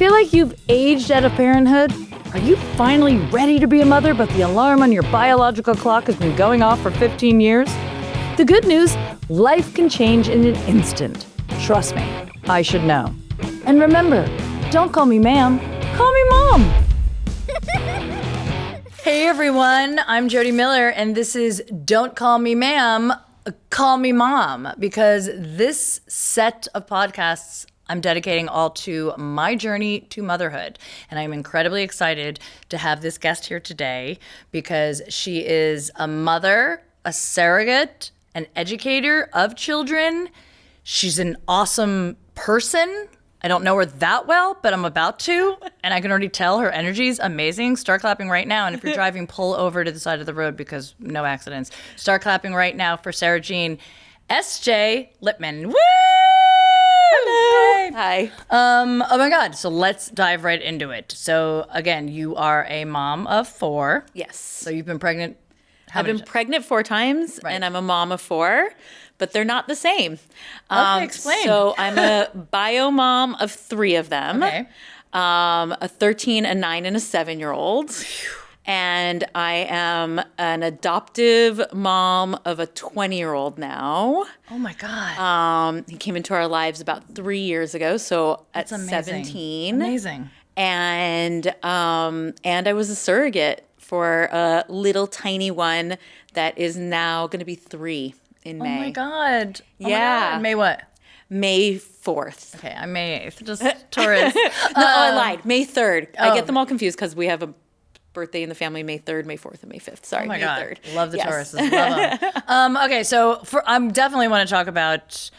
Feel like you've aged out of parenthood? Are you finally ready to be a mother, but the alarm on your biological clock has been going off for 15 years? The good news, life can change in an instant. Trust me, I should know. And remember, don't call me ma'am, call me mom. Hey everyone, I'm Jodi Miller, and this is Don't Call Me Ma'am, Call Me Mom, because this set of podcasts I'm dedicating all to my journey to motherhood. And I'm incredibly excited to have this guest here today because she is a mother, a surrogate, an educator of children. She's an awesome person. I don't know her that well, but I'm about to. And I can already tell her energy is amazing. Start clapping right now. And if you're driving, pull over to the side of the road because no accidents. Start clapping right now for Sara-Jean SJ Lipmen. Woo! Hello. Hi. Oh my God. So let's dive right into it. So again, you are a mom of 4. Yes. So you've been pregnant. I've been pregnant 4 times, and I'm a mom of 4, but they're not the same. Okay, explain. So I'm a bio mom of 3 of them. Okay. A 13, a 9, and a 7-year-old. And I am an adoptive mom of a 20-year-old now. Oh my God. He came into our lives about 3 years ago, so That's at amazing. 17. Amazing. And I was a surrogate for a little tiny one that is now going to be 3 in May. Oh my God. Yeah. Oh my God. May what? May 4th. Okay, I'm May 8th. Just Taurus. No, I lied. May 3rd. I Oh. get them all confused because we have a birthday in the family May 3rd, May 4th, and May 5th. Sorry, Oh my May God. 3rd. Love the Yes. Tauruses. Love them. Okay, so I'm definitely want to talk about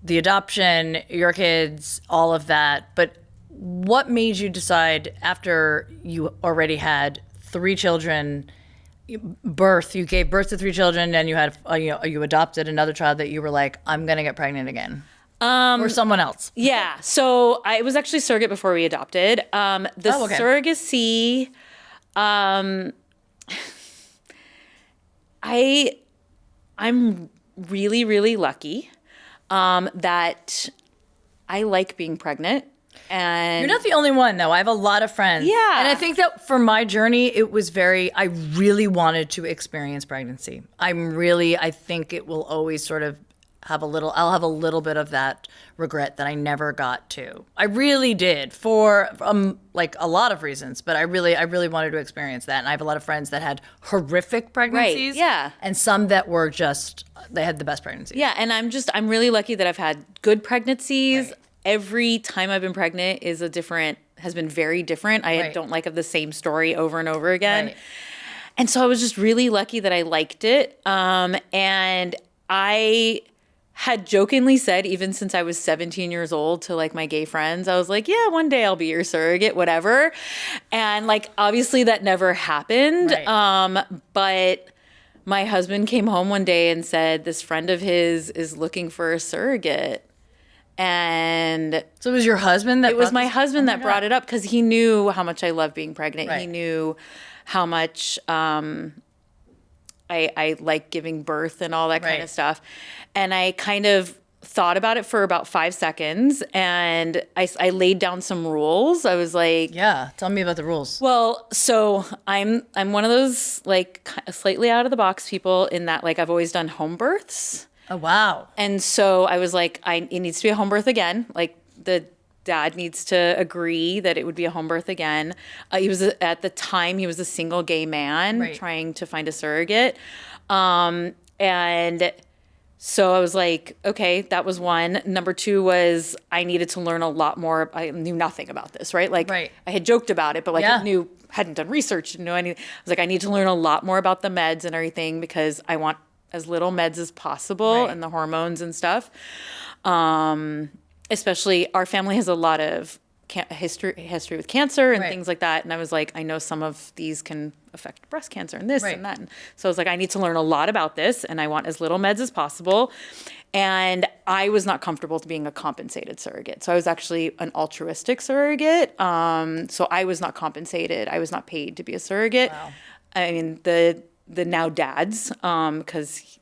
the adoption, your kids, all of that. But what made you decide after you already had 3 children, you gave birth to 3 children, and you had, you adopted another child that you were like, I'm going to get pregnant again? Or someone else? Yeah. So I was actually surrogate before we adopted. Surrogacy, I'm really, really lucky that I like being pregnant. And You're not the only one, though. I have a lot of friends. Yeah. And I think that for my journey, it was I really wanted to experience pregnancy. I think it will always sort of I'll have a little bit of that regret that I never got to. I really did for like a lot of reasons, but I really wanted to experience that. And I have a lot of friends that had horrific pregnancies. Right, yeah. And some that were they had the best pregnancies. yeah, and I'm really lucky that I've had good pregnancies. Right. Every time I've been pregnant has been very different. I Right. don't like the same story over and over again. Right. And so I was just really lucky that I liked it. And I had jokingly said, even since I was 17 years old, to like my gay friends, I was like, yeah, one day I'll be your surrogate, whatever. And like, obviously that never happened. Right. But my husband came home one day and said, this friend of his is looking for a surrogate. And So it was your husband that it was brought my this- husband Oh my that brought God. it up because he knew how much I love being pregnant. Right. He knew how much I like giving birth and all that kind Right. of stuff. And I kind of thought about it for about 5 seconds, and I laid down some rules. I was like, Yeah. Tell me about the rules. well, so I'm one of those like slightly out of the box people in that like I've always done home births. Oh, wow. And so I was like, it needs to be a home birth again. Like the dad needs to agree that it would be a home birth again. At the time, he was a single gay man Right. trying to find a surrogate. And so I was like, okay, that was one. Number 2 was I needed to learn a lot more. I knew nothing about this, right? Like Right. I had joked about it, but like Yeah. hadn't done research, didn't know anything. I was like, I need to learn a lot more about the meds and everything because I want as little meds as possible Right. and the hormones and stuff. Especially our family has a lot of history with cancer and Right. things like that. And I was like, I know some of these can affect breast cancer and this Right. and that. And so I was like, I need to learn a lot about this and I want as little meds as possible. And I was not comfortable being a compensated surrogate. So I was actually an altruistic surrogate. So I was not compensated. I was not paid to be a surrogate. Wow. I mean, the now dads, because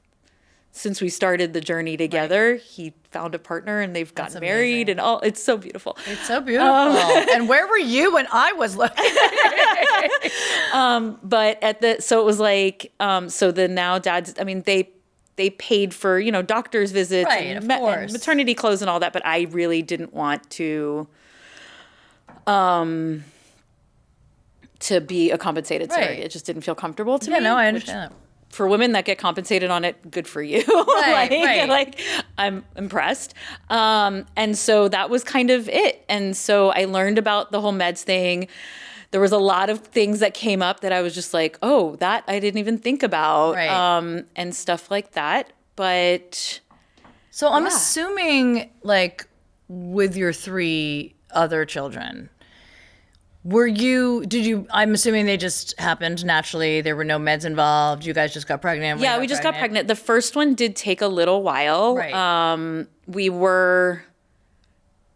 since we started the journey together, he found a partner and they've gotten married and all. It's so beautiful. It's so beautiful. And where were you when I was looking? But so it was like, so the now dads, I mean, they paid for, doctor's visits and maternity clothes and all that. But I really didn't want to be a compensated surrogate. It just didn't feel comfortable to me. Yeah, no, I understand that. For women that get compensated on it, good for you. Like, I'm impressed. And so that was kind of it. And so I learned about the whole meds thing. There was a lot of things that came up that I was just like, oh, that I didn't even think about, and stuff like that. But so I'm assuming, like, with your 3 other children, I'm assuming they just happened naturally. There were no meds involved. You guys just got pregnant. Yeah, we just got pregnant. The first one did take a little while. Right. We were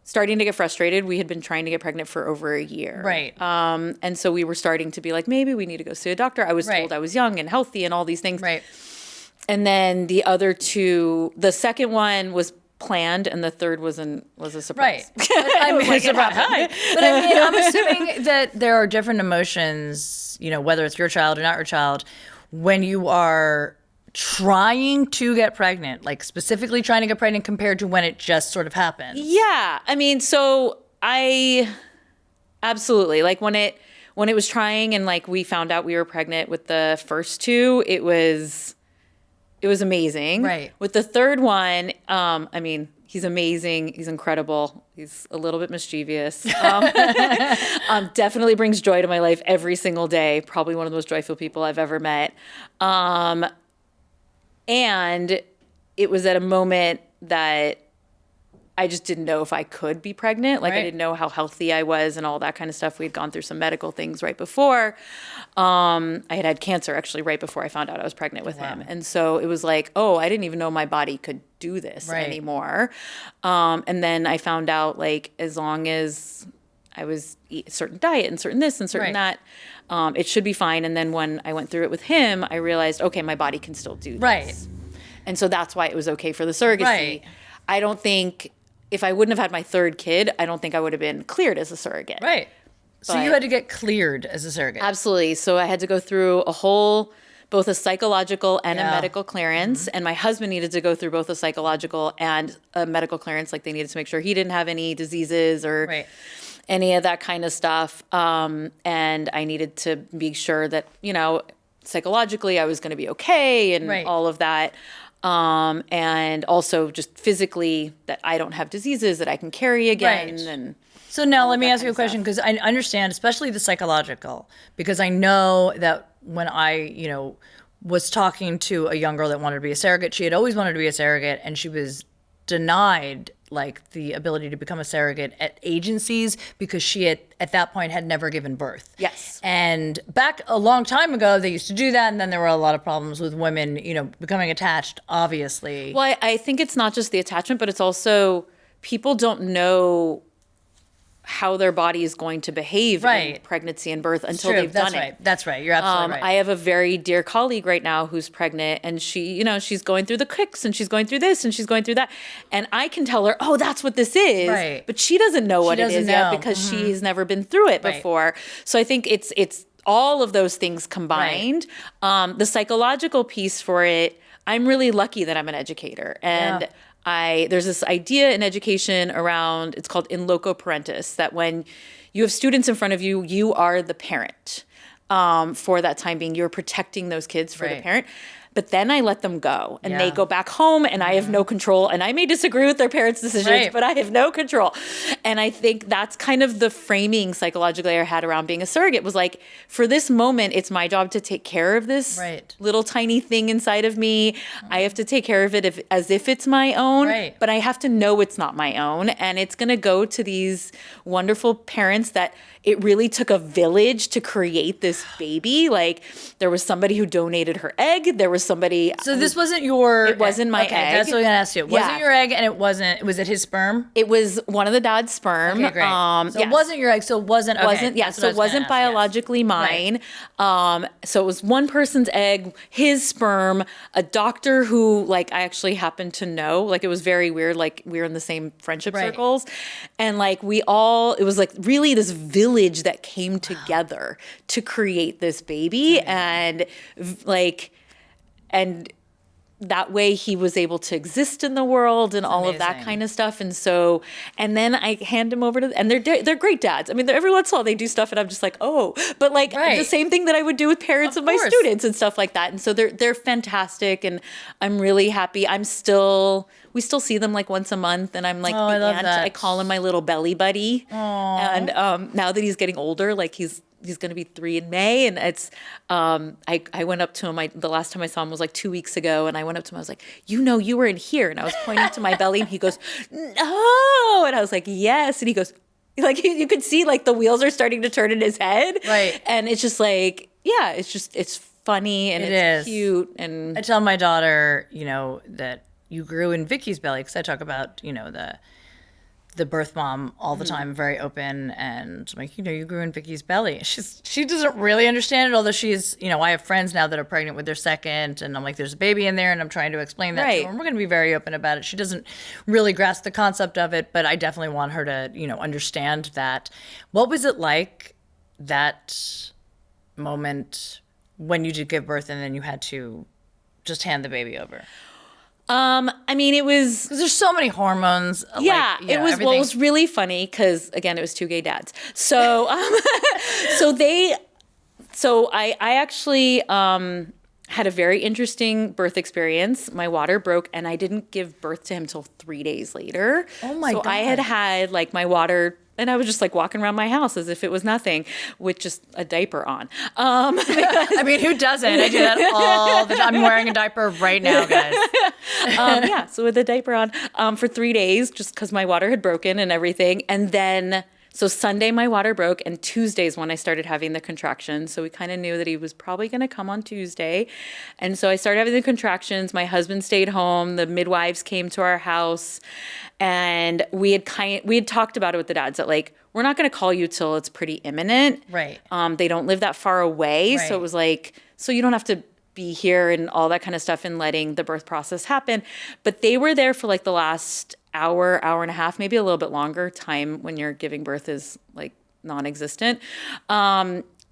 starting to get frustrated. We had been trying to get pregnant for over a year. Right. And so we were starting to be like, maybe we need to go see a doctor. I was told I was young and healthy and all these things. Right. And then the other 2, the second one was planned and the third was a surprise. Right. But, I mean, But I mean, I'm assuming that there are different emotions, whether it's your child or not your child, when you are trying to get pregnant, like specifically trying to get pregnant compared to when it just sort of happened. Yeah. I mean, so I absolutely, like when it was trying and like we found out we were pregnant with the first 2, it was amazing. Right. With the third one, I mean, he's amazing. He's incredible. He's a little bit mischievous. Definitely brings joy to my life every single day. Probably one of the most joyful people I've ever met. And it was at a moment that I just didn't know if I could be pregnant. Like I didn't know how healthy I was and all that kind of stuff. We'd gone through some medical things right before. I had cancer actually right before I found out I was pregnant with him. And so it was like, oh, I didn't even know my body could do this anymore. And then I found out like as long as I was eat a certain diet and certain this and certain that, it should be fine. And then when I went through it with him, I realized, okay, my body can still do this. Right. And so that's why it was okay for the surrogacy. Right. I don't think if I wouldn't have had my third kid, I don't think I would have been cleared as a surrogate. Right. So you had to get cleared as a surrogate. Absolutely. So I had to go through both a psychological and a medical clearance. And my husband needed to go through both a psychological and a medical clearance. Like they needed to make sure he didn't have any diseases or any of that kind of stuff. And I needed to be sure that, psychologically I was going to be okay and all of that. And also just physically that I don't have diseases that I can carry again. And so now let me ask you a question, because I understand, especially the psychological, because I know that when I, was talking to a young girl that wanted to be a surrogate, she had always wanted to be a surrogate and she was denied like the ability to become a surrogate at agencies because she at that point had never given birth. Yes. And back a long time ago, they used to do that. And then there were a lot of problems with women, becoming attached, obviously. Well, I think it's not just the attachment, but it's also people don't know how their body is going to behave in pregnancy and birth until they've done it. That's right. You're absolutely right. I have a very dear colleague right now who's pregnant and she, she's going through the kicks and she's going through this and she's going through that. And I can tell her, oh, that's what this is. Right. But she doesn't know what it is yet because she's never been through it before. So I think it's all of those things combined. The psychological piece for it, I'm really lucky that I'm an educator. And there's this idea in education around, it's called in loco parentis, that when you have students in front of you, you are the parent for that time being. You're protecting those kids for the parent. But then I let them go and they go back home and I have no control. And I may disagree with their parents' decisions, but I have no control. And I think that's kind of the framing psychologically I had around being a surrogate was like, for this moment, it's my job to take care of this little tiny thing inside of me. I have to take care of it as if it's my own, but I have to know it's not my own. And it's going to go to these wonderful parents that it really took a village to create this baby. Like there was somebody who donated her egg. There was was somebody. So this wasn't your. It wasn't my okay, egg. That's what I'm gonna ask you. It wasn't your egg, and it wasn't. Was it his sperm? It was one of the dad's sperm. Okay, great. So it wasn't your egg. So it wasn't. Okay, Wasn't yeah. So it wasn't biologically mine. Right. So it was one person's egg, his sperm. A doctor who like I actually happened to know. Like it was very weird. Like we were in the same friendship circles, and like we all. It was like really this village that came together to create this baby, and like, and that way he was able to exist in the world and all of that kind of stuff. And so, and then I hand him over to, and they're great dads. I mean, every once in a while they do stuff and I'm just like, oh, but like the same thing that I would do with parents of my students and stuff like that. And so they're fantastic and I'm really happy. We still see them like once a month and I'm like, I love that. I call him my little belly buddy. Aww. And now that he's getting older, like he's going to be 3 in May. And it's, I went up to him, the last time I saw him was like 2 weeks ago. And I went up to him, I was like, you were in here. And I was pointing to my belly and he goes, no. And I was like, yes. And he goes, like, you could see like the wheels are starting to turn in his head. Right. And it's just like, yeah, it's funny and it's cute. And I tell my daughter, that you grew in Vicky's belly. Cause I talk about, the birth mom all the time, very open, and I'm like, you grew in Vicky's belly. She doesn't really understand it, although she's, I have friends now that are pregnant with their second, and I'm like, there's a baby in there, and I'm trying to explain that to her, and we're going to be very open about it. She doesn't really grasp the concept of it, but I definitely want her to, understand that. What was it like, that moment when you did give birth and then you had to just hand the baby over? I mean, it was because there's so many hormones. Yeah, it was. Well, it was really funny because again, it was 2 gay dads. So, I actually had a very interesting birth experience. My water broke, and I didn't give birth to him till 3 days later. Oh my God! So I had like my water. And I was just like walking around my house as if it was nothing with just a diaper on. I mean, who doesn't? I do that all the time. I'm wearing a diaper right now, guys. So with a diaper on for 3 days, just because my water had broken and everything. And then, so Sunday my water broke and Tuesday's when I started having the contractions. So we kind of knew that he was probably going to come on Tuesday. And so I started having the contractions. My husband stayed home. The midwives came to our house. And we had talked about it with the dads that like, we're not going to call you till it's pretty imminent. Right. They don't live that far away. Right. So it was like, so you don't have to be here and all that kind of stuff and letting the birth process happen. But they were there for like the last hour and a half, maybe a little bit longer. Time when you're giving birth is like non-existent.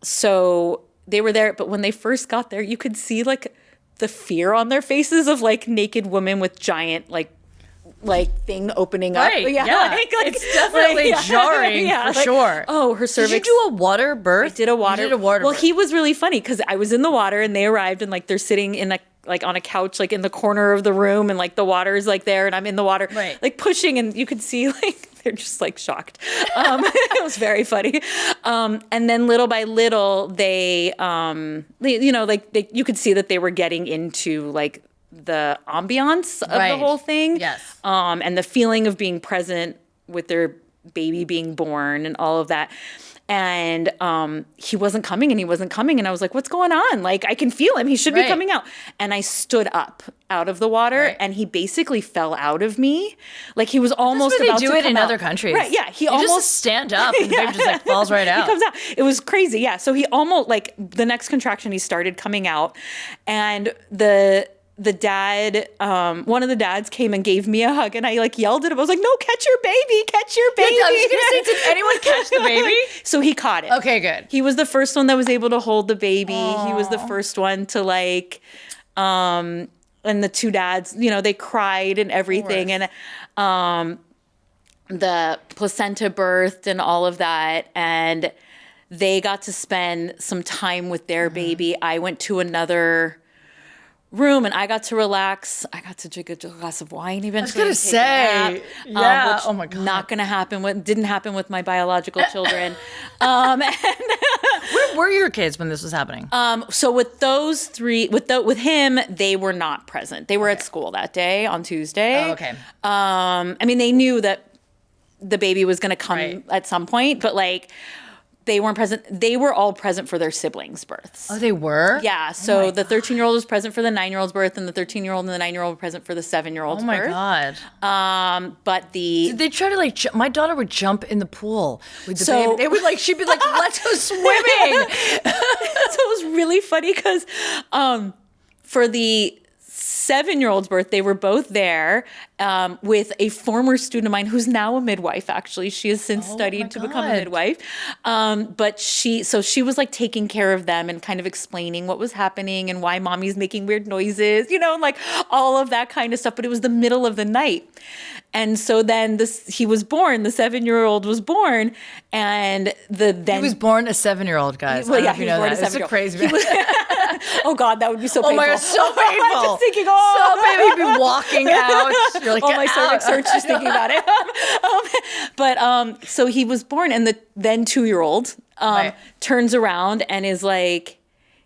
So they were there. But when they first got there, you could see like the fear on their faces of like naked women with giant like thing opening up. Right. Yeah. Like, it's definitely jarring for sure. Oh, her cervix. Did you do a water birth? I did a water. birth. Well, he was really funny because I was in the water and they arrived and like they're sitting in like on a couch, like in the corner of the room and like the water is like there and I'm in the water, like pushing and you could see like they're just like shocked. It was very funny. And then little by little they you could see that they were getting into like the ambiance of the whole thing. Yes. And the feeling of being present with their baby being born and all of that. And he wasn't coming. And I was like, what's going on? Like, I can feel him. He should be coming out. And I stood up out of the water and he basically fell out of me. Like he was almost about to come out. They do it in other countries. Right, yeah. He you almost just stand up and the baby just like falls right out. He comes out. It was crazy, yeah. So he almost, like the next contraction, he started coming out. And the dad, one of the dads came and gave me a hug and I like yelled at him. I was like, no, catch your baby. I was going to say, did anyone catch the baby? So he caught it. Okay, good. He was the first one that was able to hold the baby. Aww. He was the first one to like, and the 2 dads, they cried and everything. And the placenta birthed and all of that. And they got to spend some time with their baby. I went to another room and I got to relax. I got to drink a glass of wine eventually. I was gonna say, yeah. Oh my God. Didn't happen with my biological children. Where were your kids when this was happening? So with those 3, with him, they were not present. They were at school that day on Tuesday. Oh, okay. I mean, they knew that the baby was going to come at some point, but like, they weren't present. They were all present for their siblings' births. Oh, they were? Yeah. So the 13-year-old was present for the 9-year-old's birth, and the 13-year-old and the 9-year-old were present for the 7-year-old's birth. Oh my God. But Did they try to like, my daughter would jump in the pool with the So- baby. It would like, she'd be like, let's go swimming. So it was really funny because for the 7-year-old's birth, they were both there with a former student of mine who's now a midwife, actually. She has since studied to become a midwife. But she was like taking care of them and kind of explaining what was happening and why mommy's making weird noises, and like all of that kind of stuff. But it was the middle of the night. And so then he was born, the 7-year-old was born, and He was born a 7-year-old, guys. Well, I don't know yeah, if you he was know born that. a It's a 7-year-old. crazy. Oh God, that would be so painful. Oh my God, so painful. I'm just thinking, So painful. He'd be walking out. You're like, oh, get my cervix out. hurts just thinking about it. So he was born, and the then 2-year-old Right. turns around and is like,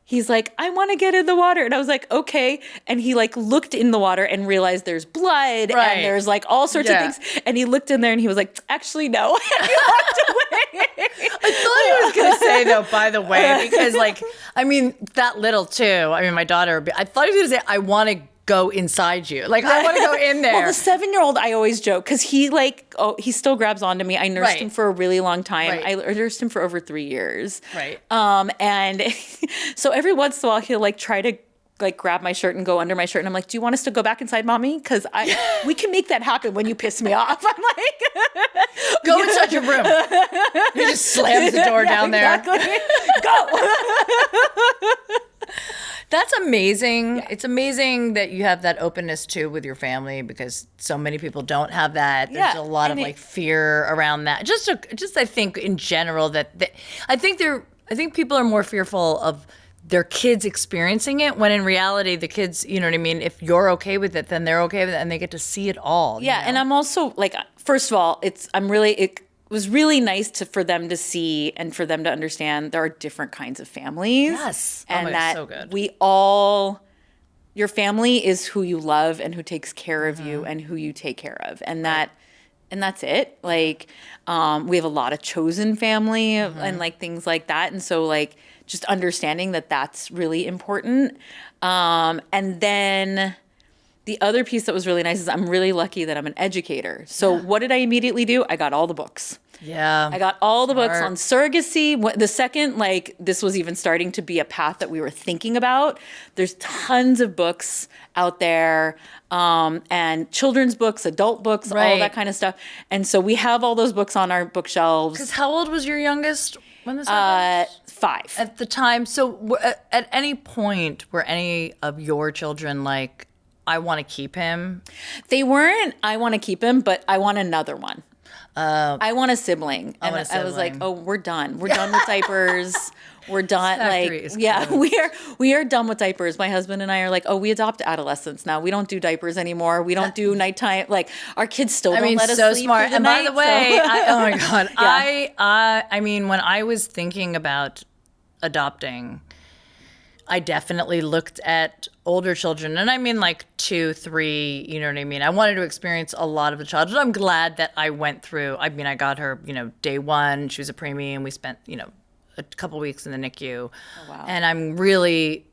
he's like, I want to get in the water. And I was like, okay. And he like looked in the water and realized there's blood Right. and there's like all sorts of things. And he looked in there and he was like, actually, no. And he walked away. I thought he was going to say, though, by the way, because, like, I mean, that little, too. I mean, my daughter, I thought he was going to say, I want to go inside you. Like, I want to go in there. Well, the 7-year-old, I always joke because he he still grabs onto me. I nursed Right. him for a really long time. Right. I nursed him for over 3 years. Right. And so every once in a while he'll like try to like grab my shirt and go under my shirt, and I'm like, do you want us to go back inside, mommy? Because we can make that happen when you piss me off. I'm like, Go inside your room. He just slams the door down there. Exactly. Go. That's amazing. Yeah. It's amazing that you have that openness too with your family, because so many people don't have that. There's a lot of like fear around that. Just I think in general I think people are more fearful of their kids experiencing it, when in reality the kids, you know what I mean? If you're okay with it, then they're okay with it and they get to see it all. Yeah, and I'm also like, first of all, it was really nice for them to see and for them to understand there are different kinds of families. Yes. And that so good. your family is who you love and who takes care of you and who you take care of. And that's it. Like, we have a lot of chosen family and like things like that. And so like just understanding that that's really important. And then the other piece that was really nice is I'm really lucky that I'm an educator. So what did I immediately do? I got all the books. Yeah. I got all the books on surrogacy. The second, like, this was even starting to be a path that we were thinking about, there's tons of books out there, and children's books, adult books, all that kind of stuff. And so we have all those books on our bookshelves. Because how old was your youngest when this happened? 5. At the time. So at any point were any of your children like, I want to keep him? They weren't, I want to keep him, but I want another one. I want a sibling. And I was like, oh, we're done. We're done with diapers. We're done. We are done with diapers. My husband and I are like, oh, we adopt adolescents now. We don't do diapers anymore. We don't do nighttime. Like, our kids still don't let us sleep smart. through the And night, by the way, oh my God, Yeah. I mean, when I was thinking about adopting, I definitely looked at older children, and I mean like 2, 3, you know what I mean? I wanted to experience a lot of the childhood. I'm glad that I went through, I mean, I got her, day 1, she was a preemie, and we spent, a couple weeks in the NICU. Oh, wow. And I'm really,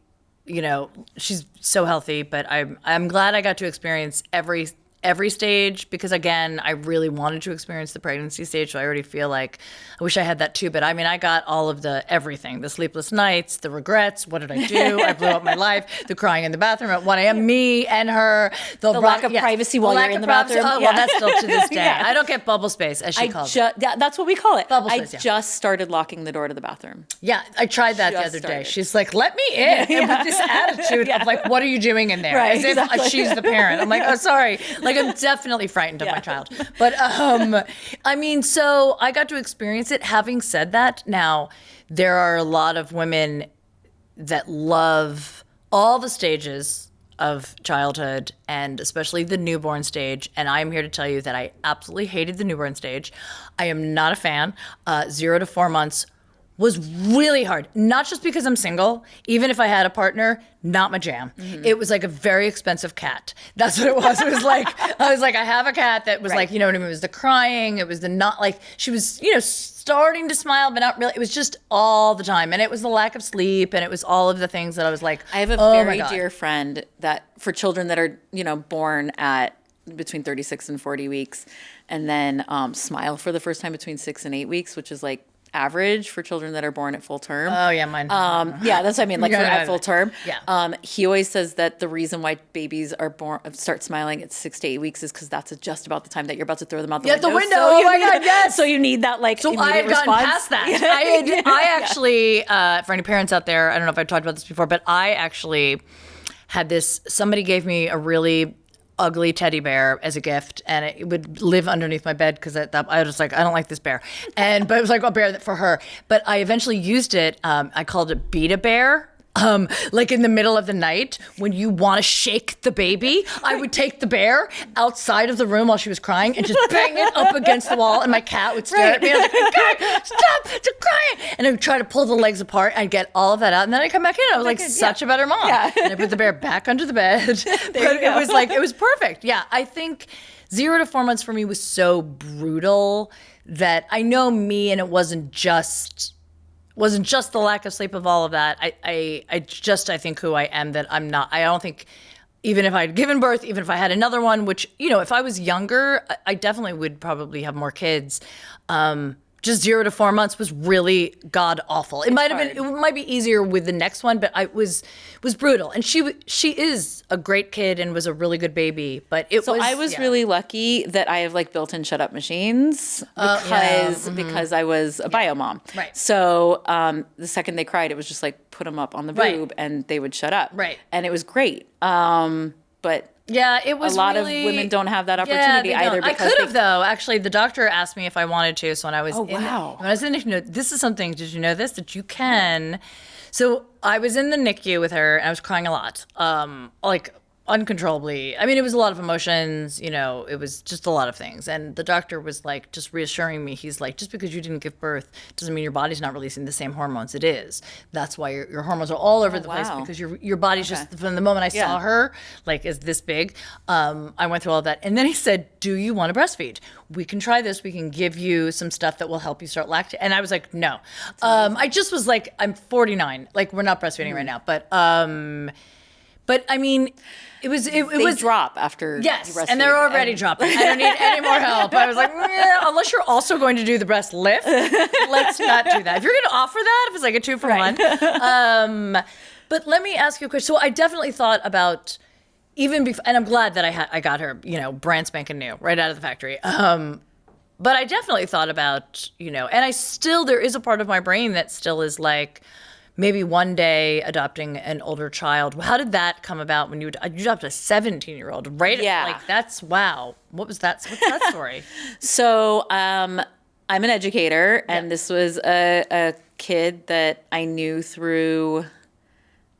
she's so healthy, but I'm glad I got to experience every stage, because again, I really wanted to experience the pregnancy stage. So I already feel like I wish I had that too. But I mean, I got all of everything, the sleepless nights, the regrets. What did I do? I blew up my life, the crying in the bathroom at 1 a.m., me and her, the lack of privacy while you're in the bathroom. Oh, well, that's still to this day. I don't get bubble space, as she calls it. Yeah, that's what we call it. Bubble space, I just started locking the door to the bathroom. Yeah, I tried that the other day. She's like, let me in. And with this attitude of like, what are you doing in there? Right, As if she's the parent. I'm like, oh, sorry. Like, I'm definitely frightened of my child. But I mean, so I got to experience it. Having said that, now there are a lot of women that love all the stages of childhood, and especially the newborn stage. And I'm here to tell you that I absolutely hated the newborn stage. I am not a fan. 0 to 4 months was really hard. Not just because I'm single, even if I had a partner, not my jam. It was like a very expensive cat. That's what it was. It was like, I have a cat that was like, you know what I mean? It was the crying. It was the not like, she was, starting to smile, but not really. It was just all the time. And it was the lack of sleep. And it was all of the things that I was like, I have a very dear friend that for children that are, born at between 36 and 40 weeks and then smile for the first time between 6 and 8 weeks, which is like average for children that are born at full term. Oh yeah, mine. Yeah, that's what I mean. Like at full term. Yeah. He always says that the reason why babies are start smiling at 6 to 8 weeks is because that's just about the time that you're about to throw them out the window. The window. Oh my God, yes. So you need that So I had gotten past that. I actually, for any parents out there, I don't know if I talked about this before, but I actually had this. Somebody gave me a really ugly teddy bear as a gift, and it would live underneath my bed because I was like, I don't like this bear, but it was like a bear for her. But I eventually used it. I called it Beat a Bear. Like in the middle of the night when you want to shake the baby, I would take the bear outside of the room while she was crying and just bang it up against the wall, and my cat would stare at me. I was like, God, stop, it's crying. And I would try to pull the legs apart and get all of that out. And then I'd come back in. I was like, such a better mom. Yeah. And I put the bear back under the bed. But it was like, it was perfect. Yeah, I think 0 to 4 months for me was so brutal that I know me, and it wasn't just the lack of sleep of all of that. I think who I am, that I'm not, I don't think, even if I had given birth, even if I had another one, which, if I was younger, I definitely would probably have more kids. Just 0 to 4 months was really god awful. It might be easier with the next one, but it was brutal. And she is a great kid and was a really good baby, but I was really lucky that I have like built-in shut up machines because I was a bio mom. Right. So the second they cried, it was just like put them up on the boob and they would shut up. Right. And it was great. But yeah, it was a lot of women don't have that opportunity either. I could have, though. Actually, the doctor asked me if I wanted to. So when I was when I was in the NICU, this is something. Did you know this? That you can. So I was in the NICU with her, and I was crying a lot, like uncontrollably. I mean, it was a lot of emotions. It was just a lot of things. And the doctor was like, just reassuring me. He's like, just because you didn't give birth doesn't mean your body's not releasing the same hormones. It is. That's why your hormones are all over the place, because your body's just, from the moment I saw her, like, is this big. I went through all of that. And then he said, do you want to breastfeed? We can try this. We can give you some stuff that will help you start lactating. And I was like, no. I just was like, I'm 49. Like, we're not breastfeeding right now. But I mean, it was drop after you breastfeed. And they're already dropping. I don't need any more help. I was like, unless you're also going to do the breast lift, let's not do that. If you're going to offer that, if it's like a 2-for-1. But let me ask you a question. So I definitely thought about, even before, and I'm glad that I got her, brand spanking new, right out of the factory. But I definitely thought about, and there is a part of my brain that still is like, maybe one day adopting an older child. How did that come about when you adopted a 17-year-old, right? Yeah. Like, that's, wow. What's that story? So I'm an educator, and this was a kid that I knew through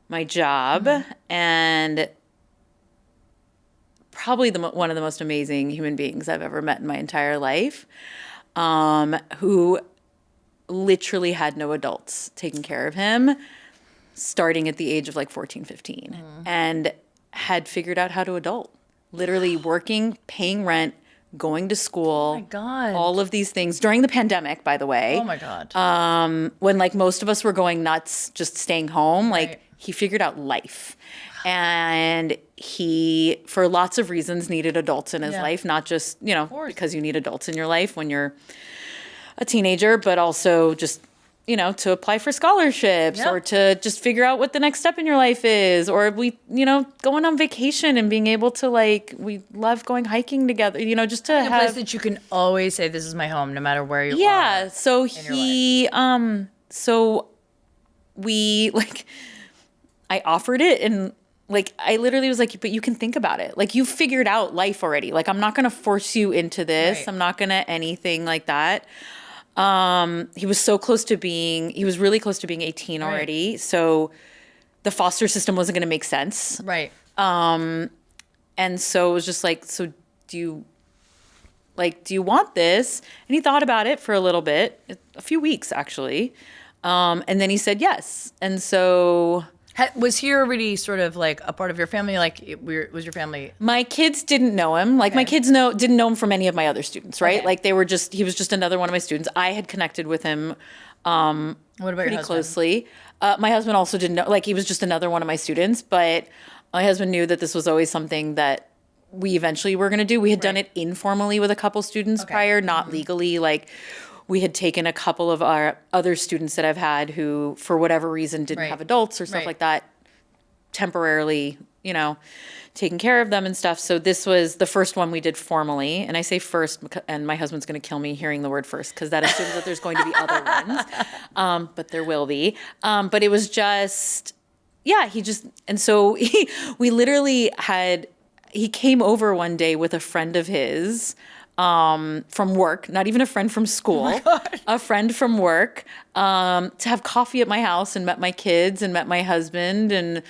my job, and probably one of the most amazing human beings I've ever met in my entire life, who literally had no adults taking care of him starting at the age of like 14, 15, and had figured out how to adult, literally working, paying rent, going to school. Oh my God. All of these things during the pandemic, by the way. Oh my God. When like most of us were going nuts, just staying home, like he figured out life. And he, for lots of reasons, needed adults in his life, not just, because you need adults in your life when you're a teenager, but also just, to apply for scholarships or to just figure out what the next step in your life is, or going on vacation and being able to, like, we love going hiking together, just to have a place that you can always say, this is my home, no matter where you are. Yeah. So so we, like, I offered it, and like, I literally was like, but you can think about it. Like, you figured out life already. Like, I'm not going to force you into this. Right. I'm not going to anything like that. He was really close to being 18 already. Right. So the foster system wasn't going to make sense. Right. And so it was just like, so do you want this? And he thought about it for a little bit, a few weeks actually. And then he said yes. And so Was he already sort of like a part of your family? Was your family? my kids didn't know him. Like my kids didn't know him from any of my other students, right? Okay. Like he was just another one of my students. I had connected with him What about pretty your husband? closely. My husband also didn't know, like he was just another one of my students, but my husband knew that this was always something that we eventually were going to do. We had done it informally with a couple students prior, not legally. Like we had taken a couple of our other students that I've had who, for whatever reason, didn't have adults or stuff like that, temporarily, taking care of them and stuff. So this was the first one we did formally. And I say first, and my husband's going to kill me hearing the word first, because that assumes that there's going to be other ones. But there will be. But it was just, and so we literally he came over one day with a friend of his from work, not even a friend from school, a friend from work, to have coffee at my house, and met my kids and met my husband, and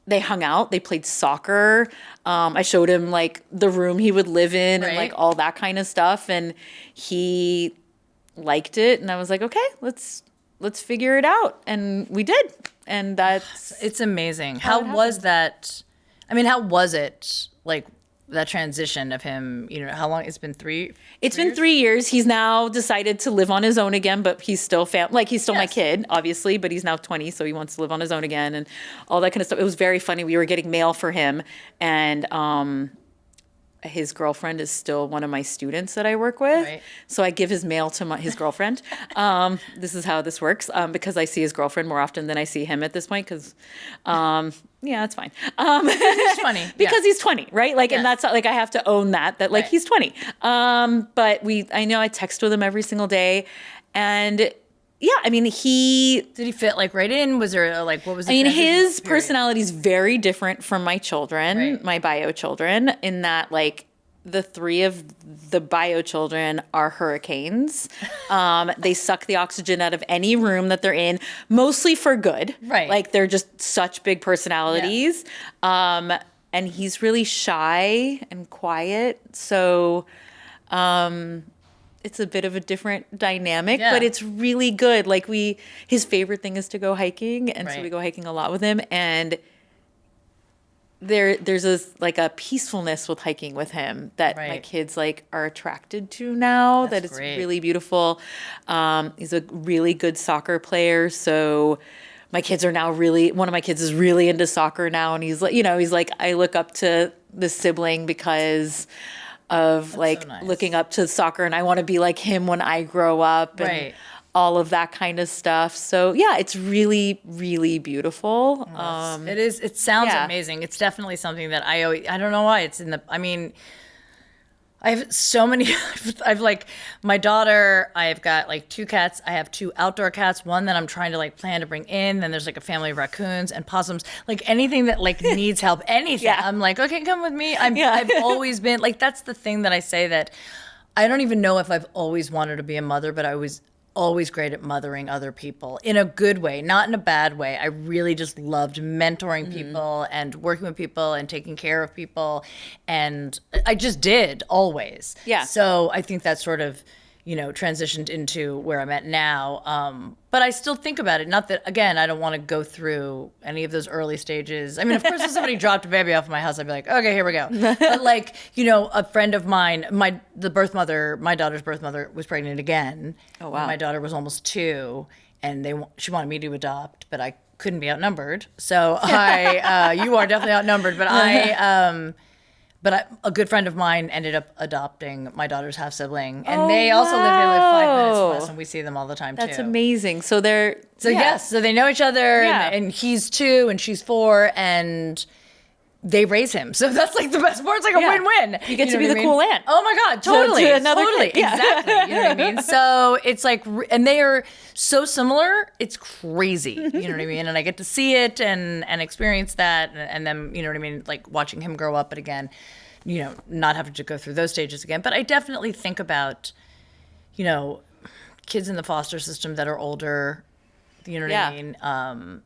they hung out, they played soccer. I showed him like the room he would live in and like all that kind of stuff. And he liked it. And I was like, okay, let's figure it out. And we did. And It's amazing. How was that? I mean, how was it like that transition of him, how long? It's been 3 It's been 3 years. He's now decided to live on his own again, but he's still he's still my kid, obviously, but he's now 20, so he wants to live on his own again and all that kind of stuff. It was very funny. We were getting mail for him, and his girlfriend is still one of my students that I work with. Right. So I give his mail to his girlfriend. This is how this works, because I see his girlfriend more often than I see him at this point, because it's fine. It's funny. Because he's 20, right? Like, and that's like, I have to own that like he's 20. But I know I text with him every single day, and I mean, did he fit like right in? Was there what was the his personality is very different from my children, my bio children, in that like the 3 of the bio children are hurricanes. They suck the oxygen out of any room that they're in, mostly for good. Right. Like they're just such big personalities. Yeah. And he's really shy and quiet. So, it's a bit of a different dynamic, but it's really good. Like his favorite thing is to go hiking. And so we go hiking a lot with him. And there's a peacefulness with hiking with him that my kids are attracted to now. That's it's really beautiful. He's a really good soccer player. So my kids are now one of my kids is really into soccer now. And he's like, I look up to the sibling because of looking up to soccer, and I want to be like him when I grow up, and all of that kind of stuff. So it's really, really beautiful. It is. It sounds amazing. It's definitely something that I don't know why it's I have so many. I've my daughter. I've got 2 cats. I have 2 outdoor cats. One that I'm trying to plan to bring in. Then there's a family of raccoons and possums. Anything that needs help. Anything. I'm okay, come with me. I've always been that's the thing that I say, that I don't even know if I've always wanted to be a mother, but I was always great at mothering other people in a good way, not in a bad way. I really just loved mentoring people and working with people and taking care of people. And I just did always. Yeah. So I think that sort of, transitioned into where I'm at now. But I still think about it. Not that, again, I don't want to go through any of those early stages. I mean, of course, if somebody dropped a baby off of my house, I'd be like, okay, here we go. But a friend of mine, my daughter's birth mother was pregnant again. Oh, wow. My daughter was almost 2, and she wanted me to adopt, but I couldn't be outnumbered. So you are definitely outnumbered, but a good friend of mine ended up adopting my daughter's half sibling, and they also live 5 minutes from us, and we see them all the time too. That's amazing. So so they know each other, and he's 2 and she's 4, and they raise him. So that's the best part. It's a win-win. You get to be the cool aunt. Oh my God, totally. To another totally. kid. Yeah. Exactly. You know what I mean? So it's and they are so similar. It's crazy. You know what I mean? And I get to see it and experience that. And then, you know what I mean? Watching him grow up, but again, not having to go through those stages again. But I definitely think about, kids in the foster system that are older, you know what I mean?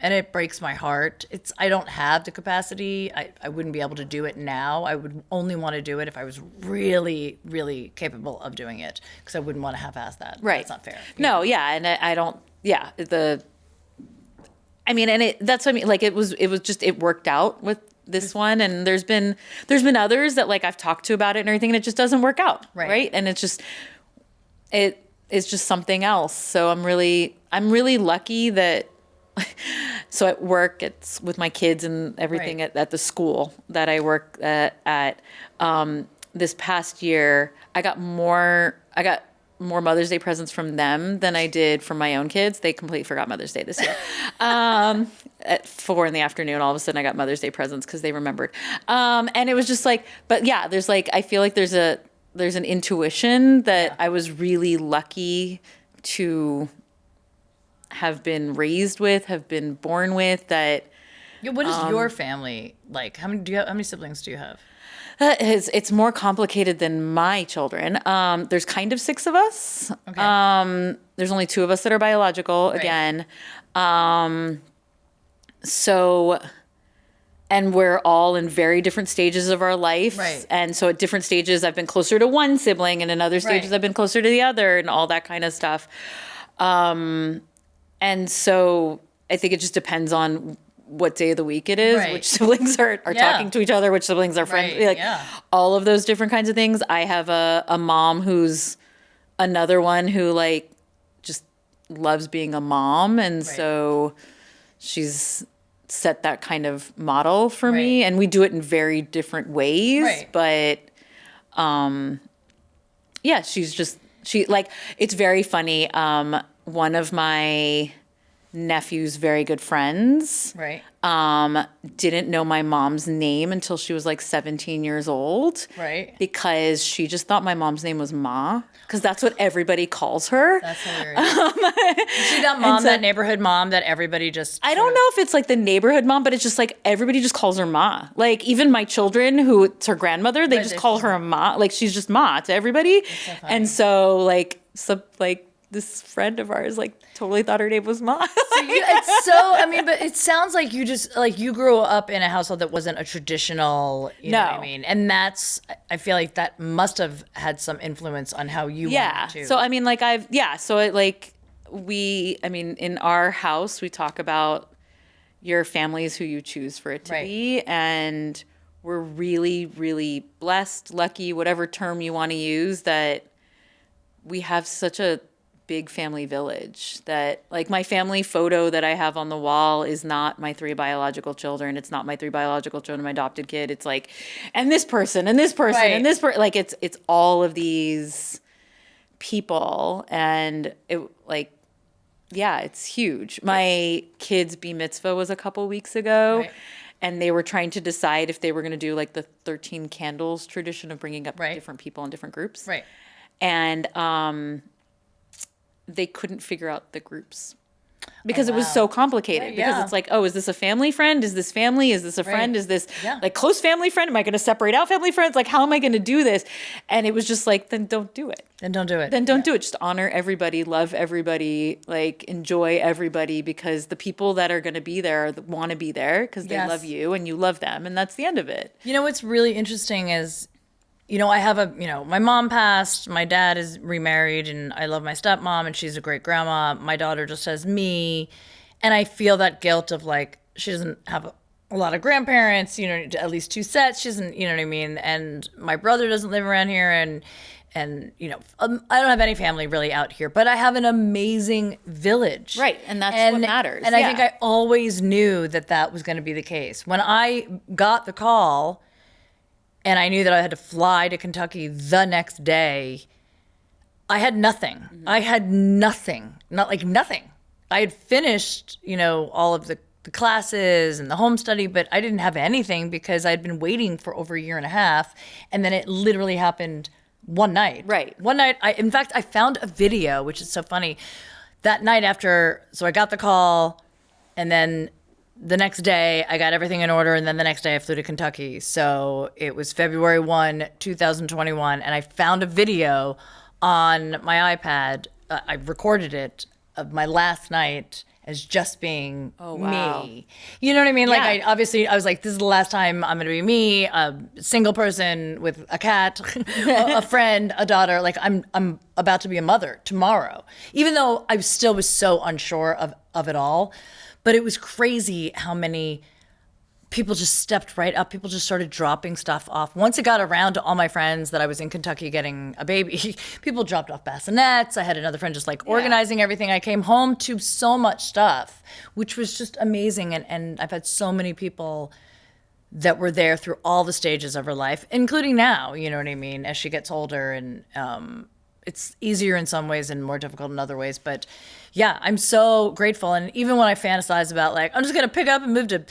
And it breaks my heart. I don't have the capacity. I wouldn't be able to do it now. I would only want to do it if I was really, really capable of doing it, because I wouldn't want to half-ass that. Right. That's not fair. No, yeah, and I don't. Yeah, that's what I mean. Like it was just, it worked out with this one, and there's been others that like I've talked to about it and everything, and it just doesn't work out. Right. And it's just something else. So I'm really lucky that. So at work, it's with my kids and everything at the school that I work at. This past year, I got more Mother's Day presents from them than I did from my own kids. They completely forgot Mother's Day this year. At 4 p.m, all of a sudden I got Mother's Day presents because they remembered. And it was just like, but yeah, there's like, I feel like there's an intuition that I was really lucky to have been raised with, have been born with. That. Yeah, what is your family like? How many siblings do you have? It's more complicated than my children. There's kind of 6 of us. Okay. There's only 2 of us that are biological again. So, and we're all in very different stages of our life. Right. And so at different stages, I've been closer to one sibling, and in other stages, I've been closer to the other, and all that kind of stuff. And so I think it just depends on what day of the week it is, which siblings are talking to each other, which siblings are friends, all of those different kinds of things. I have a mom who's another one who like just loves being a mom. And so she's set that kind of model for me, and we do it in very different ways. But, she like, it's very funny. One of my nephew's very good friends didn't know my mom's name until she was like 17 years old. Right. Because she just thought my mom's name was Ma, because that's what everybody calls her. That's hilarious. Is she that mom, that neighborhood mom that everybody just... I don't know if it's like the neighborhood mom, but it's just like everybody just calls her Ma. Like even my children, who it's her grandmother, they just call her Ma. Like she's just Ma to everybody. So and so like this friend of ours like totally thought her name was Ma. But it sounds like you just like you grew up in a household that wasn't a traditional, you know what I mean? And I feel like that must have had some influence on how you wanted to. So I mean like in our house we talk about your family is who you choose for it to be, and we're really, really blessed, lucky, whatever term you want to use, that we have such a big family village. That like my family photo that I have on the wall is not my 3 biological children. It's not my 3 biological children, my adopted kid. It's like, and this person and this person and this person. Like it's all of these people, and it like, yeah, it's huge. My kid's bar mitzvah was a couple weeks ago. And they were trying to decide if they were going to do like the 13 candles tradition of bringing up different people in different groups. And they couldn't figure out the groups because it was so complicated. Because it's like, oh, is this a family friend? Is this family? Is this a friend? Is this like close family friend? Am I going to separate out family friends? Like, how am I going to do this? And it was just like, then don't do it. Then don't do it. Then don't do it. Just honor everybody, love everybody, like enjoy everybody, because the people that are going to be there want to be there because they love you and you love them. And that's the end of it. You know, what's really interesting is, I have my mom passed, my dad is remarried, and I love my stepmom, and she's a great grandma. My daughter just has me. And I feel that guilt of like, she doesn't have a lot of grandparents, at least 2 sets. She doesn't, you know what I mean? And my brother doesn't live around here, and I don't have any family really out here, but I have an amazing village. Right. And that's what matters. And I think I always knew that was going to be the case. When I got the call, and I knew that I had to fly to Kentucky the next day, I had nothing. Mm-hmm. I had nothing. Nothing. I had finished, all of the classes and the home study, but I didn't have anything because I'd been waiting for over a year and a half. And then it literally happened one night. Right. One night, in fact, I found a video, which is so funny. That night so I got the call, and then the next day, I got everything in order, and then the next day I flew to Kentucky. So it was February 1, 2021, and I found a video on my iPad. I recorded it of my last night, as just being wow. me. You know what I mean? Like, Yeah. I was like, this is the last time I'm going to be me, a single person with a cat, a friend, a daughter. Like, I'm about to be a mother tomorrow, even though I still was so unsure of it all. But it was crazy how many people just stepped right up. People just started dropping stuff off. Once it got around to all my friends that I was in Kentucky getting a baby, people dropped off bassinets. I had another friend just like organizing everything. I came home to so much stuff, which was just amazing. And I've had so many people that were there through all the stages of her life, including now, you know what I mean, as she gets older. And it's easier in some ways and more difficult in other ways. But yeah, I'm so grateful. And even when I fantasize about like, I'm just going to pick up and move to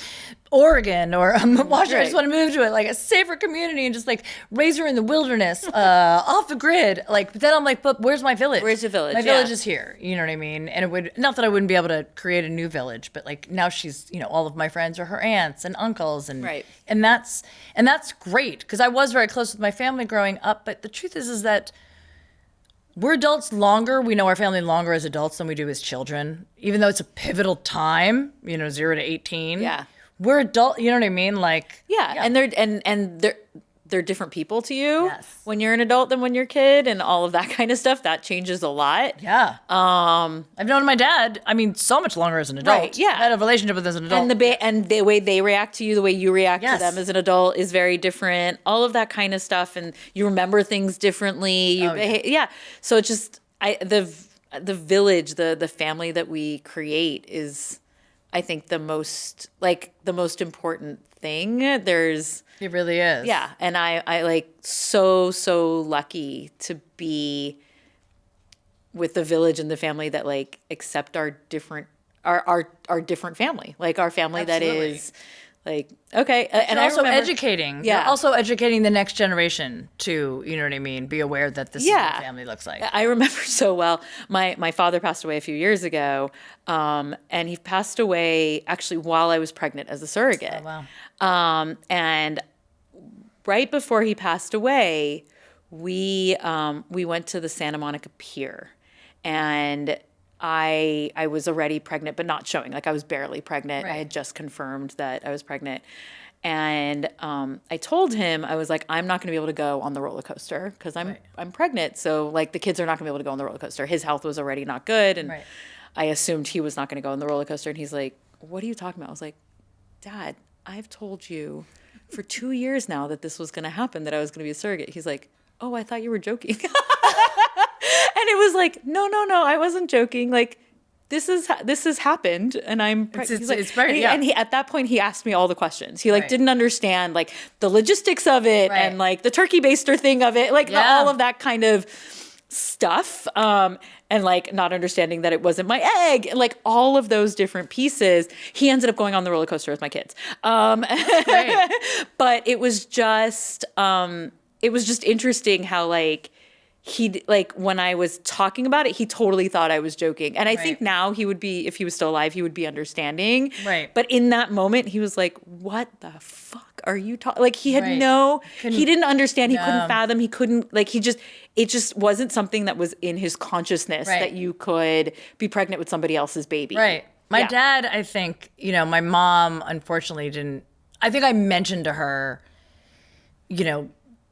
Oregon or Washington, I just want to move to it, like a safer community and just like raise her in the wilderness, off the grid. Like, but then I'm like, but where's my village? Where's the village? My village is here. You know what I mean? And it would, not that I wouldn't be able to create a new village, but like now she's, you know, all of my friends are her aunts and uncles and, and that's great. Because I was very close with my family growing up. But the truth is that we're adults longer. We know our family longer as adults than we do as children, even though it's a pivotal time, you know, 0 to 18. Yeah. We're adult, you know what I mean? Like, and they're different people to you Yes. when you're an adult than when you're a kid and all of that kind of stuff. That changes a lot. Yeah. I've known my dad, I mean, so much longer as an adult. Right, yeah. I had a relationship with as an adult. And the way they react to you, the way you react Yes. to them as an adult is very different. All of that kind of stuff. And you remember things differently. So it's just, the village, the family that we create is, I think, the most important thing. It really is. Yeah. And I like so lucky to be with the village and the family that like accept our different family, like our family that is like, okay. And I also remember, educating. Yeah. You're also educating the next generation to, you know what I mean? Be aware that this is what family looks like. I remember so well, my father passed away a few years ago. And he passed away actually while I was pregnant as a surrogate. Oh, wow. And right before he passed away, we went to the Santa Monica Pier, and I was already pregnant, but not showing. Like I was barely pregnant. Right. I had just confirmed that I was pregnant. And I told him, I was like, I'm not going to be able to go on the roller coaster because I'm pregnant. So like the kids are not going to be able to go on the roller coaster. His health was already not good. And I assumed he was not going to go on the roller coaster. And he's like, what are you talking about? I was like, Dad, I've told you for 2 years now that this was going to happen, that I was going to be a surrogate. He's like, oh, I thought you were joking. And it was like, no, I wasn't joking. Like, this has happened, and I'm pregnant. And he, at that point, he asked me all the questions. He didn't understand like the logistics of it and like the turkey baster thing of it, like all of that kind of stuff. And like not understanding that it wasn't my egg, and like all of those different pieces. He ended up going on the roller coaster with my kids. That's great. But it was just interesting how like he, like when I was talking about it, he totally thought I was joking. And I think now he would be, if he was still alive, he would be understanding. Right. But in that moment, he was like, what the fuck are you talking? Like he had he didn't understand. He couldn't fathom. He couldn't, like, it just wasn't something that was in his consciousness that you could be pregnant with somebody else's baby. Right. My dad, I think, you know, my mom unfortunately didn't, I think I mentioned to her, you know,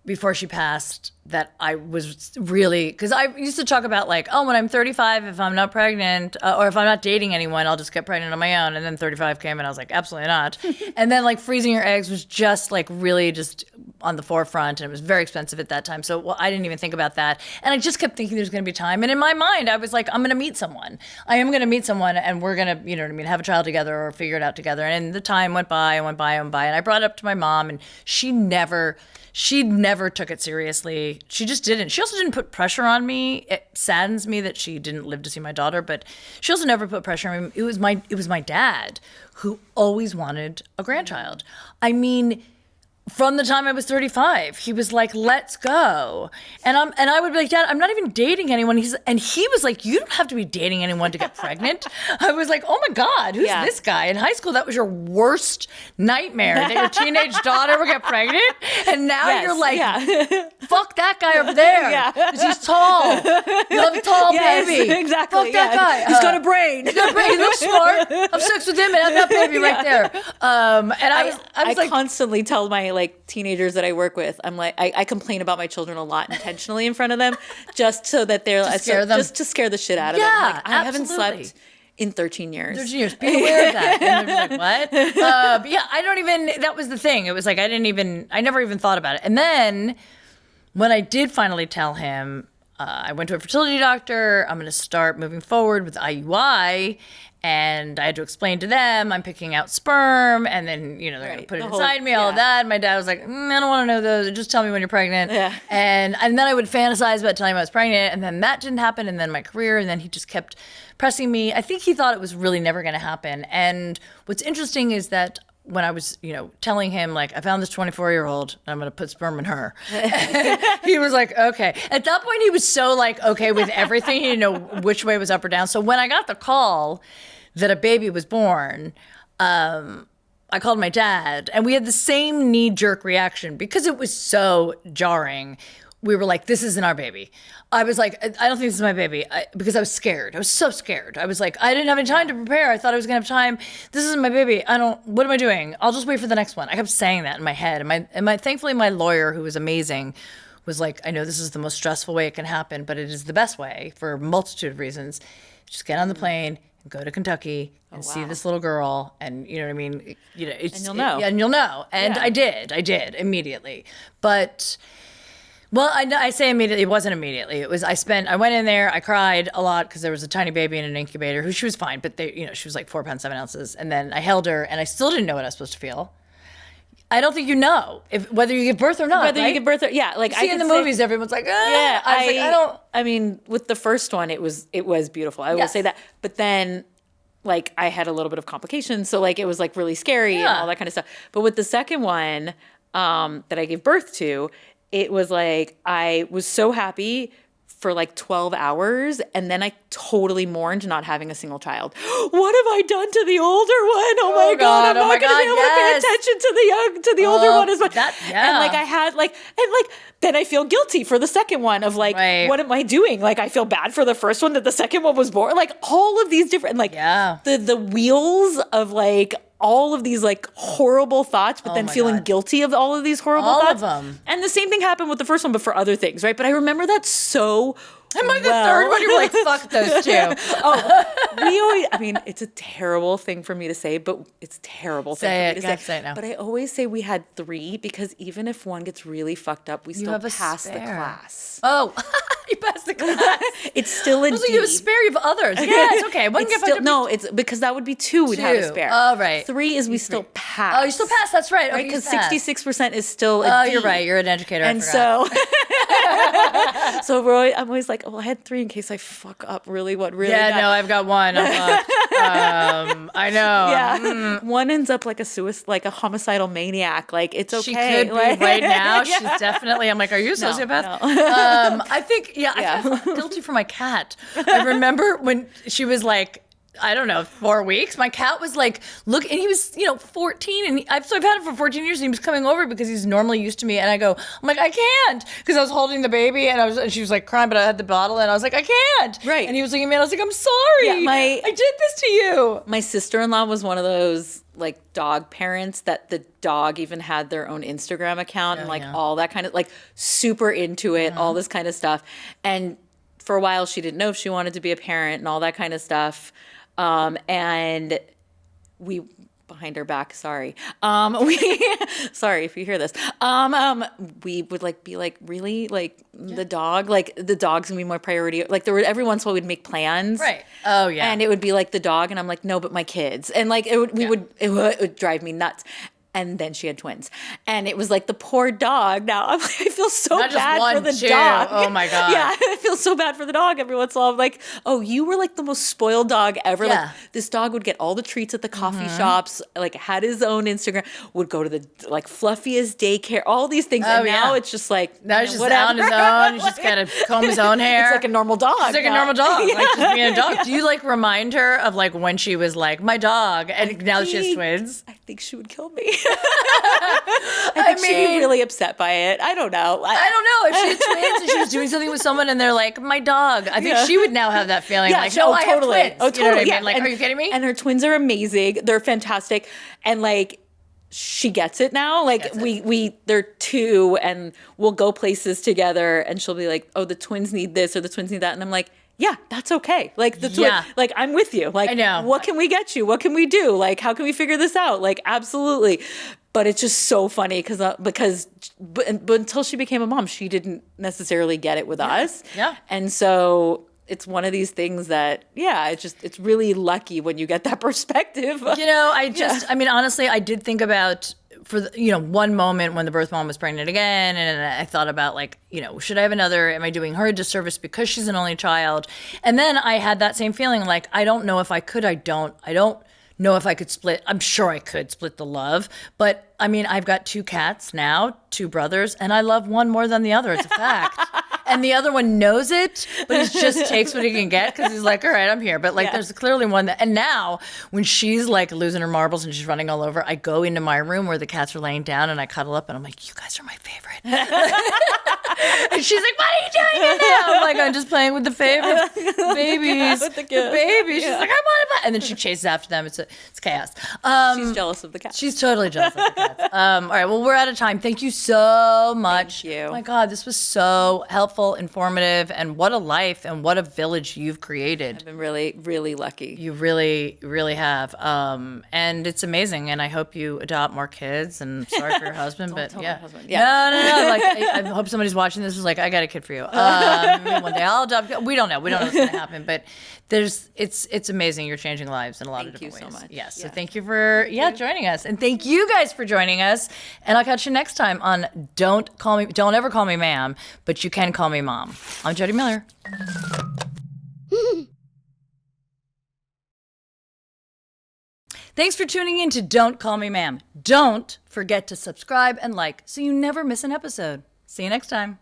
before she passed that I was really, because I used to talk about like, oh, when I'm 35, if I'm not pregnant or if I'm not dating anyone, I'll just get pregnant on my own. And then 35 came and I was like, absolutely not. And then like freezing your eggs was just like really just on the forefront, and it was very expensive at that time. So I didn't even think about that. And I just kept thinking there's going to be time. And in my mind, I was like, I'm going to meet someone. I am going to meet someone and we're going to, you know what I mean, have a child together or figure it out together. And the time went by and went by and by. And I brought it up to my mom, and she never took it seriously. She just didn't. She also didn't put pressure on me. It saddens me that she didn't live to see my daughter, but she also never put pressure on me. It was my dad who always wanted a grandchild. I mean, from the time I was 35, he was like, let's go. And I would be like, Dad, I'm not even dating anyone. He was like, you don't have to be dating anyone to get pregnant. I was like, oh my God, who's this guy? In high school, that was your worst nightmare, that your teenage daughter would get pregnant. And now you're like, fuck that guy over there. Because he's tall. You have a tall baby. Exactly. Fuck that guy. He's got a brain. He's got a brain. He looks smart. Have sex with him and have that baby right there. And I was constantly tell my like teenagers that I work with, I'm like, I complain about my children a lot intentionally in front of them, just so that they're just to scare the shit out of them. Like, I haven't slept in 13 years. 13 years. Be aware of that. And they're just like, what? But yeah, that was the thing. It was like, I never even thought about it. And then when I did finally tell him, I went to a fertility doctor, I'm going to start moving forward with IUI. And I had to explain to them, I'm picking out sperm, and then, they're going to put it inside me, all of that. And my dad was like, I don't want to know those. Just tell me when you're pregnant. Yeah. And then I would fantasize about telling him I was pregnant, and then that didn't happen, and then my career, and then he just kept pressing me. I think he thought it was really never going to happen. And what's interesting is that when I was, telling him, like, I found this 24-year-old, and I'm going to put sperm in her. He was like, okay. At that point, he was so, like, okay with everything. He didn't know which way was up or down. So when I got the call that a baby was born, I called my dad, and we had the same knee-jerk reaction because it was so jarring. We were like, this isn't our baby. I was like, I don't think this is my baby, because I was scared. I was so scared. I was like, I didn't have any time to prepare. I thought I was going to have time. This isn't my baby. What am I doing? I'll just wait for the next one. I kept saying that in my head. And thankfully, my lawyer, who was amazing, was like, I know this is the most stressful way it can happen, but it is the best way for a multitude of reasons. Just get on the plane and go to Kentucky and see this little girl, and you know what I mean? And you'll know. And you'll know. And I did immediately. But... well, I say immediately. It wasn't immediately. It was, I went in there, I cried a lot because there was a tiny baby in an incubator she was fine, but she was like 4 pounds, 7 ounces. And then I held her, and I still didn't know what I was supposed to feel. I don't think whether you give birth or not. Whether you give birth or, like I see in the movies, everyone's like, I mean, with the first one, it was beautiful. I will say that. But then, like, I had a little bit of complications. So, like, it was, like, really scary and all that kind of stuff. But with the second one that I gave birth to, it was like, I was so happy for like 12 hours, and then I totally mourned not having a single child. What have I done to the older one? Oh my God, I'm not going to be able to pay attention to the older one as much. And like I had then I feel guilty for the second one of like, what am I doing? Like, I feel bad for the first one that the second one was born. Like, all of these different, like the wheels of like, all of these like horrible thoughts, but then feeling guilty of all of these horrible thoughts. All of them. And the same thing happened with the first one, but for other things, right? But I remember that so Am I the third one? You're like, fuck those two. I mean, it's a terrible thing for me to say, but it's a terrible thing for me to say. Say it now. But I always say we had 3 because even if one gets really fucked up, we still pass the class. Oh, you passed the class. It's still a D. You have a spare, you have others. Yeah, it's okay. One it's still, no, it's because that would be 2 we'd have a spare. Oh, right. 3 is we still pass. Oh, you still pass. That's right. Right, because 66% is still a D. You're right. You're an educator. And so I'm always like, I had 3 in case I fuck up really. Yeah, no, I've got 1. I know. Yeah. 1 ends up like a homicidal maniac. Like, it's okay. She could be right now. She's definitely, I'm like, are you a sociopath? No. I think, I feel guilty for my cat. I remember when she was like, I don't know, 4 weeks. My cat was like, look, and he was, 14, and I've had him for 14 years, and he was coming over because he's normally used to me, and I'm like, I can't, because I was holding the baby, and she was like crying, but I had the bottle, and I was like, I can't. Right. And he was looking at me, and I was like, I'm sorry. I did this to you. My sister-in-law was one of those like dog parents that the dog even had their own Instagram account and all that kind of, like, super into it, all this kind of stuff. And for a while, she didn't know if she wanted to be a parent and all that kind of stuff. And we, behind her back, sorry. Sorry if you hear this. We would like be like, really? Like the dog's gonna be my priority. Like every once in a while we'd make plans. Right. Oh yeah. And it would be like the dog. And I'm like, no, but my kids. And like, it would drive me nuts. And then she had twins. And it was like the poor dog. Now I feel so Not just bad one, for the two. dog. Oh my God. Yeah, I feel so bad for the dog every once in a while. I'm like, oh, you were like the most spoiled dog ever. Yeah. Like this dog would get all the treats at the coffee shops, like had his own Instagram, would go to the like fluffiest daycare, all these things. And now it's just like, now he's just out on his own. He's just got to comb his own hair. It's like a normal dog. It's like a normal dog, like just being a dog. Do you like remind her of like when she was like my dog, and now she has twins? I think she would kill me. I think she'd be really upset by it. I don't know. I don't know if she had twins and she was doing something with someone and they're like my dog. I think she would now have that feeling like, no, I have twins. Oh, totally. You know what I mean? Yeah. Like, are you kidding me? And her twins are amazing. They're fantastic. And like, she gets it now. Like they're 2 and we'll go places together and she'll be like, oh, the twins need this or the twins need that. And I'm like, yeah, that's okay. Like like I'm with you. Like, I know. What can we get you? What can we do? Like, how can we figure this out? Like, absolutely. But it's just so funny because until she became a mom, she didn't necessarily get it with us. Yeah. And so it's one of these things that, it's really lucky when you get that perspective. You know, I mean, honestly, I did think about one moment when the birth mom was pregnant again. And I thought about like, should I have another? Am I doing her a disservice because she's an only child? And then I had that same feeling like, I don't know if I could. I don't know if I could split. I'm sure I could split the love. But I mean, I've got 2 cats now, 2 brothers, and I love one more than the other. It's a fact. And the other one knows it, but he just takes what he can get because he's like, all right, I'm here. But like, there's clearly one that, and now when she's like losing her marbles and she's running all over, I go into my room where the cats are laying down and I cuddle up and I'm like, you guys are my favorite. And she's like, what are you doing in there? I'm like, I'm just playing with the favorite babies. With the babies. She's like, I want to. And then she chases after them. It's chaos. She's jealous of the cats. She's totally jealous of the cats. All right, well, we're out of time. Thank you so much. Thank you. Oh my God, this was so helpful, informative, and what a life and what a village you've created. I've been really, really lucky. You really, really have. And it's amazing. And I hope you adopt more kids. And sorry for your husband, but tell yeah. my husband. Yeah. No. Like, I hope somebody's watching this is like, I got a kid for you. Maybe one day I'll adopt. We don't know. We don't know what's going to happen. But it's amazing. You're changing lives in a lot of different ways. Thank you so much. Yes. So thank you for joining us. And thank you guys for joining us. And I'll catch you next time on Don't Ever Call Me Ma'am, but you can call me Mom. I'm Jodi Miller. Thanks for tuning in to Don't Call Me Ma'am. Don't forget to subscribe and like so you never miss an episode. See you next time.